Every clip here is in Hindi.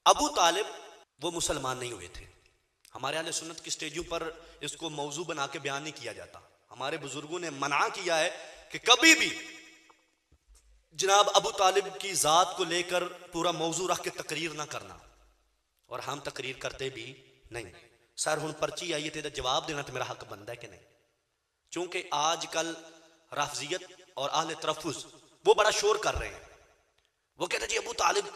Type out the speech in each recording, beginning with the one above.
अबू तालिब वो मुसलमान नहीं हुए थे। हमारे अहले सुन्नत की स्टेजों पर इसको मौजू बना के बयान नहीं किया जाता। हमारे बुजुर्गों ने मना किया है कि कभी भी जनाब अबू तालिब की जात को लेकर पूरा मौजू रख के तकरीर ना करना, और हम तकरीर करते भी नहीं। सर हुण पर्ची आई है, जवाब देना तो मेरा हक बनता है कि नहीं? चूंकि आजकल राफजियत और अहले तरफ़ुज़ वो बड़ा शोर कर रहे हैं। वो कहते जी अबू तालिब,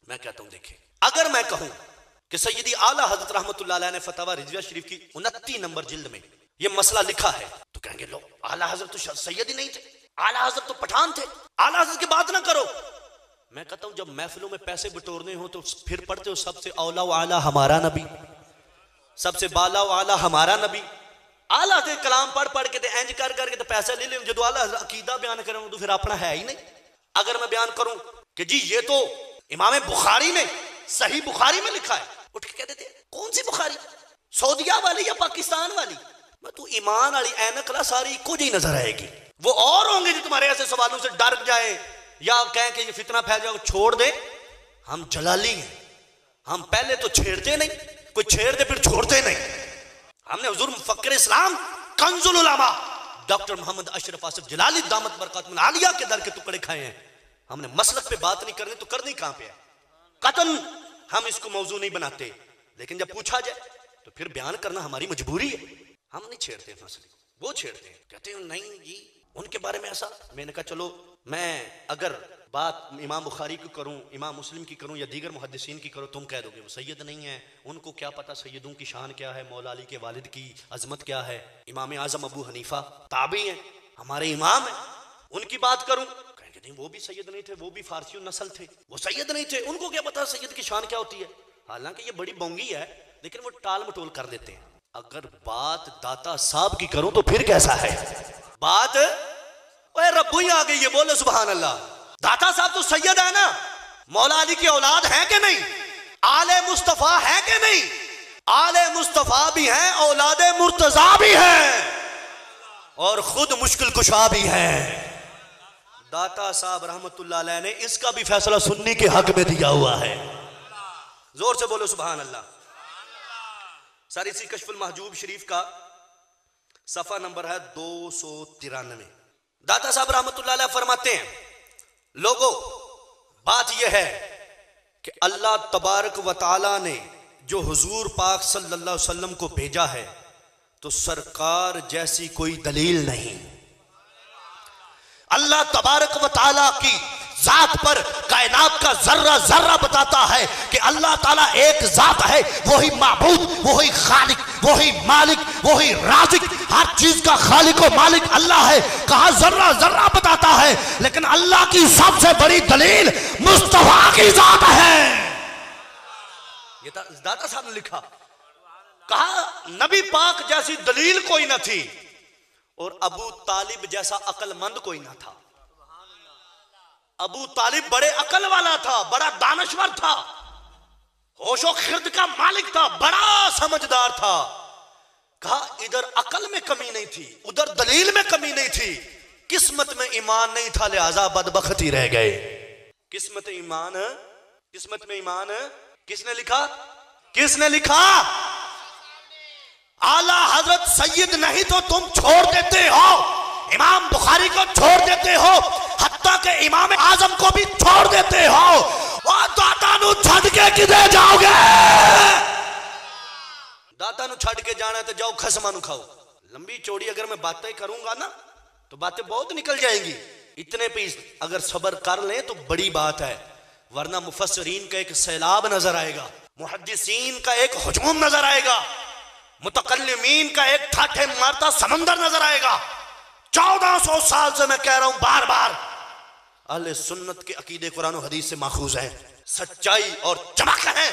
मैं कहता हूं देखें, अगर मैं कहूं कि सैयदी आला हज़रत रहमतुल्लाह अलैह ने फतवा रिज़विया शरीफ की 29 नंबर जिल्द में ये मसला लिखा है, तो कहेंगे लो आला हज़रत तो सैयद ही नहीं थे, आला हज़रत तो पठान थे, आला हज़रत की बात ना करो। मैं कहता हूं जब महफिलों में पैसे बटोरने हो तो फिर पढ़ते हो सबसे औला व आला हमारा नबी, सबसे बाला व आला हमारा नबी। आला से कलाम पढ़ पढ़ के इंज कर करके तो पैसे ले ले, जो आला अकीदा बयान करूं तो फिर अपना है ही नहीं। अगर मैं बयान करूं कि जी ये तो इमाम बुखारी ने सही बुखारी में लिखा है, उठ के कहते थे कौन सी बुखारी, सऊदिया वाली या पाकिस्तान वाली? मैं तू ईमान वाली ऐनक ला सारी इको जी नजर आएगी। वो और होंगे जो तुम्हारे ऐसे सवालों से डर जाए या कहें कि ये फितना फैल जाए, छोड़ दे। हम जलाली हैं, हम पहले तो छेड़ते नहीं, कोई छेड़ दे फिर छोड़ते नहीं। हमने हुजूर मुफक्किर इस्लाम कंजुल उलमा डॉक्टर मोहम्मद अशरफ आसिफ जलाली दामत बरकातुहुल आलिया के दर के टुकड़े खाए हैं। हमने मसलक पे बात नहीं करनी तो करनी कहां पे है? कतन हम इसको मौजू नहीं बनाते, लेकिन जब पूछा जाए तो फिर बयान करना हमारी मजबूरी है। हम नहीं छेड़ते मसले, वो छेड़ते हैं, कहते हैं नहीं जी उनके बारे में ऐसा। मैंने कहा चलो मैं अगर बात इमाम बुखारी की करूं, इमाम मुस्लिम की करूं या दीगर मुहद्दिसीन की करूं, तुम कह दोगे वो सैयद नहीं है, उनको क्या पता सैयदों की शान क्या है, मौला अली के वालिद की अजमत क्या है। इमाम आजम अबू हनीफा ताबी हैं, हमारे इमाम हैं, उनकी बात करूं कहेंगे नहीं वो भी सैयद नहीं थे, वो भी फारसी नस्ल थे, वो सैयद नहीं थे, उनको क्या पता सैयद की शान क्या होती है। हालांकि ये बड़ी बोंगी है, लेकिन वो टाल मटोल कर देते हैं। अगर बात दाता साहब की करूं तो फिर कैसा है? बात ओए रब्बू ही आ गई है, बोले सुभान अल्लाह। दाता साहब तो सैयद है ना, मौला अली की औलाद है कि नहीं? आले मुस्तफा है कि नहीं? आले मुस्तफा भी हैं, औलादे मुर्तजा भी हैं और खुद मुश्किल कुशा भी हैं। दाता साहब रहमतुल्लाह अलैह ने इसका भी फैसला सुन्नी के हक में दिया हुआ है। जोर से बोलो सुभान अल्लाह। सर इसी कश्फुल महजूब शरीफ का सफा नंबर है 293। दाता साहब रहमतुल्लाह अलैह फरमाते हैं, लोगों बात यह है कि अल्लाह तबारक व तआला ने जो हुजूर पाक सल्लल्लाहु अलैहि वसल्लम को भेजा है तो सरकार जैसी कोई दलील नहीं। अल्लाह तबारक व तआला की जात पर कायनात का जर्रा जर्रा बताता है कि अल्लाह ताला एक जात है, वही माबूद, वही खालिक, वही मालिक, वही राज़िक, हर चीज का खालिक और मालिक अल्लाह है। कहा जर्रा जर्रा बताता है, लेकिन अल्लाह की सबसे बड़ी दलील मुस्तफा की जात है। ये दाता साहब ने लिखा, कहा नबी पाक जैसी दलील कोई ना थी और अबू तालिब जैसा अक्लमंद कोई ना था। अबू तालिब बड़े अकल वाला था, बड़ा दानश्वर था, होशो खिर्द का मालिक था, बड़ा समझदार था। कहा इधर अकल में कमी नहीं थी, उधर दलील में कमी नहीं थी, किस्मत में ईमान नहीं था, लिहाजा बदबख्ती रह गए। किस्मत में ईमान किसने लिखा? किसने लिखा? आला हजरत सैयद नहीं तो तुम छोड़ देते हो, इमाम बुखारी को छोड़ देते हो, हत्ता के इमाम आजम को भी छोड़ देते हो। और दाता नु छड़ के किधर जाओगे? दाता नु छड़ के जाना तो जाओ खसमा नु खाओ। लंबी चौड़ी अगर मैं बातें करूंगा ना तो बातें बहुत निकल जाएंगी। इतने पे अगर सब्र कर लें तो बड़ी बात है, वरना मुफस्सिरीन का एक सैलाब नजर आएगा, मुहद्दिसीन का एक हुजूम नजर आएगा, मुतकल्लिमीन का एक ठाठे मारता समंदर नजर आएगा। 1400 साल से मैं कह रहा हूं बार बार, अहले सुन्नत के अकीदे कुरान और हदीस से माखूज है, सच्चाई और चमक है,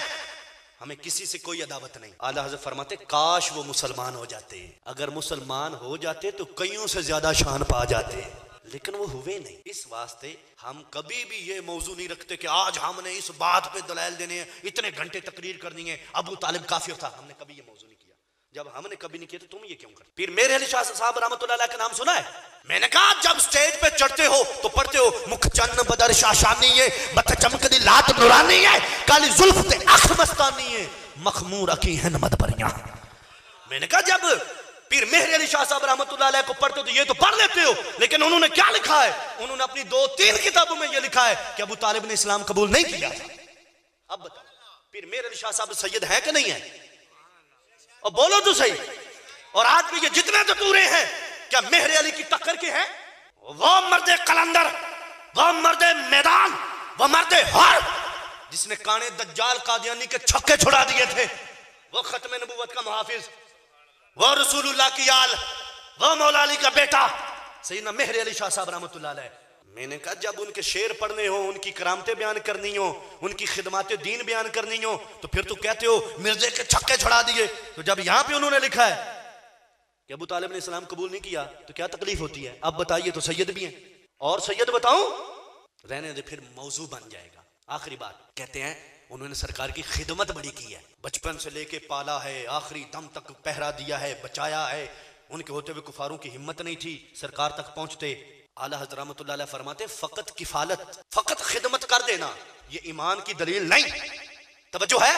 हमें किसी से कोई अदावत नहीं। आला हज़रत फरमाते काश वो मुसलमान हो जाते, अगर मुसलमान हो जाते तो कईयों से ज्यादा शान पा जाते, लेकिन वो हुए नहीं। इस वास्ते हम कभी भी ये मौजू नहीं रखते कि आज हमने इस बात पे दलाइल देने हैं, इतने घंटे तकरीर करनी है, अबू तालिब काफिर था। हमने कभी ये मौजू नहीं किया। जब हमने कभी नहीं किया तो तुम ये क्यों कर? फिर मेरे अली शाह साहब रहमतुल्लाह अलैह का नाम सुना है? मैंने कहा जब स्टेज पे चढ़ते हो तो पढ़ते हो मुख चन्न बदर शाशानी है, मत चमकदी लात नुरानी है, काली जुल्फ ते अख मस्तानी है, मखमूर अकी है नमद परियां। मैंने कहा जब पीर मेहर अली शाह साहब रहमतुल्लाह अलैह को पढ़ते हो तो ये तो पढ़ लेते हो, लेकिन उन्होंने क्या लिखा है? उन्होंने अपनी 2-3 किताबों में ये लिखा है कि अबू तालिब ने इस्लाम कबूल नहीं किया था। अब बताओ पीर मेहर अली शाह साहब सैयद है कि नहीं है? और बोलो तो सही। और आज भी ये जितने ततूरे हैं क्या मेहर अली की टक्कर के हैं? वो मर्दे कलंदर, वो मर्दे मैदान, वो मर्दे हर जिसने काने दज्जाल कादियानी के छक्के छुड़ा दिए थे, वो खत्म नबूवत का मुहाफिज, वो रसूलुल्लाह की आल, वो मौला अली का बेटा सैयदना मेहर अली शाह साहब रहमतुल्लाह अलैह। मैंने कहा जब उनके शेर पढ़ने हो, उनकी करामतें बयान करनी हो, उनकी खिदमात दीन बयान करनी हो, तो फिर तो कहते हो मिर्जे के छक्के छुड़ा दिए। तो जब यहां पे उन्होंने लिखा है कि अबू तालिब ने इस्लाम कबूल नहीं किया तो क्या तकलीफ होती है? अब बताइए तो सैयद भी हैं। और सैयद बताऊं? रहने दे, फिर मौजू बन जाएगा। आखिरी बात कहते हैं उन्होंने सरकार की खिदमत बड़ी की है, बचपन से लेके पाला है, आखिरी दम तक पहरा दिया है, बचाया है। उनके होते हुए कुफारों की हिम्मत नहीं थी सरकार तक पहुंचते। आला हज़रत रहमतुल्लाह अलैह फरमाते फकत किफालत, फकत खिदमत कर देना ये ईमान की दलील नहीं। तवज्जो है?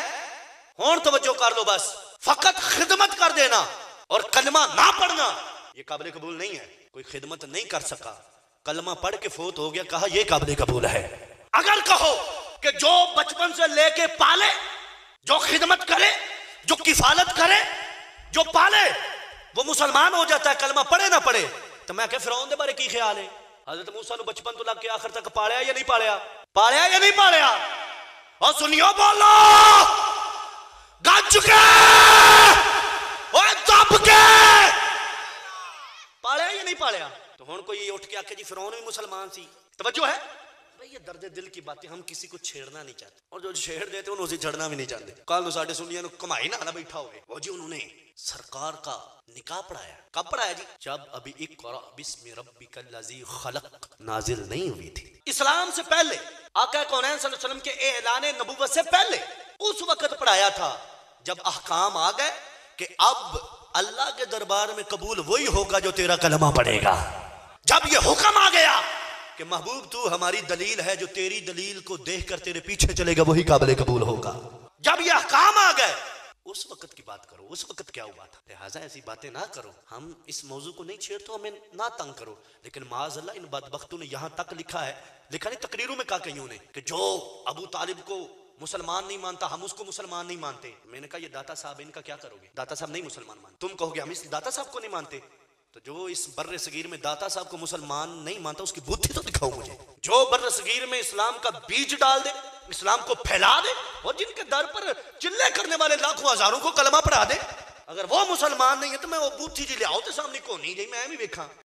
और तवज्जो कर लो बस। फकत खिदमत कर देना और कलमा ना पढ़ना ये काबिल कबूल नहीं है। कोई खिदमत नहीं कर सका, कलमा पढ़ के फोत हो गया, कहा यह काबिल कबूल है। अगर कहो कि जो बचपन से लेके पाले, जो खिदमत करे, जो किफालत करे, जो पाले, वो मुसलमान हो जाता है, कलमा पढ़े ना पढ़े, तो मैं क्या फिरौन दे बारे की ख्याल है? हजरत मूसा ने बचपन तो लग के आखिर तक पालिया या नहीं पालिया? पालिया या नहीं पालिया? और सुनियो बोलो गज के और दब के पालिया या नहीं पालिया? तो हुण कोई उठ के आके जी फिरौन भी मुसलमान सी। तवज्जो है भाई, ये दर्द दिल की बातें हम किसी को छेड़ना नहीं चाहते, और जो छेड़ देते उन्हें छेड़ना भी नहीं चाहते। कल तो साढ़े सुनिया कमाई ना बैठा हुए वो जी उन्होंने सरकार का निकाह पढ़ाया। कब पढ़ाया जी? जब अभी इक़रा बिस्मि रब्बिकल लज़ी खलक नाजिल नहीं हुई थी। इस्लाम से पहले, आका कौनैन सल्लल्लाहु अलैहि वसल्लम के एलान नबुव्वत से पहले उस वक्त पढ़ाया था जब अहकाम आ गए कि अब अल्लाह के दरबार में कबूल वही होगा जो तेरा कलमा पढ़ेगा। जब ये हुक्म आ गया कि महबूब तू हमारी दलील है, जो तेरी दलील को देखकर तेरे पीछे चलेगा वही काबिल कबूल होगा। जब ये अहकाम आ गए उस वक्त की बात करो, उस वक्त क्या हुआ था। लिहाजा ऐसी बातें ना करो। हम इस मौजू को नहीं छेड़ते, हमें ना तंग करो। लेकिन माज़अल्लाह इन बदबख्तों ने यहां तक लिखा है, लिखा नहीं तकरीरों में कहा कईयों ने कि जो अबू तालिब को मुसलमान नहीं मानता हम उसको मुसलमान नहीं मानते। मैंने कहा ये दाता साहब इनका क्या करोगे? दाता साहब नहीं मुसलमान मानते, तुम कहोगे हम इस दाता साहब को नहीं मानते, तो जो इस बर्रे सगीर में दाता साहब को मुसलमान नहीं मानता उसकी बुद्धि तो दिखाओ मुझे। जो बर्रे सगीर में इस्लाम का बीज डाल दे, इस्लाम को फैला दे, और जिनके दर पर चिल्ले करने वाले लाखों हजारों को कलमा पढ़ा दे, अगर वो मुसलमान नहीं है तो मैं वो बूथी जी ले आओ तो सामने को नहीं गई मैं भी देखा।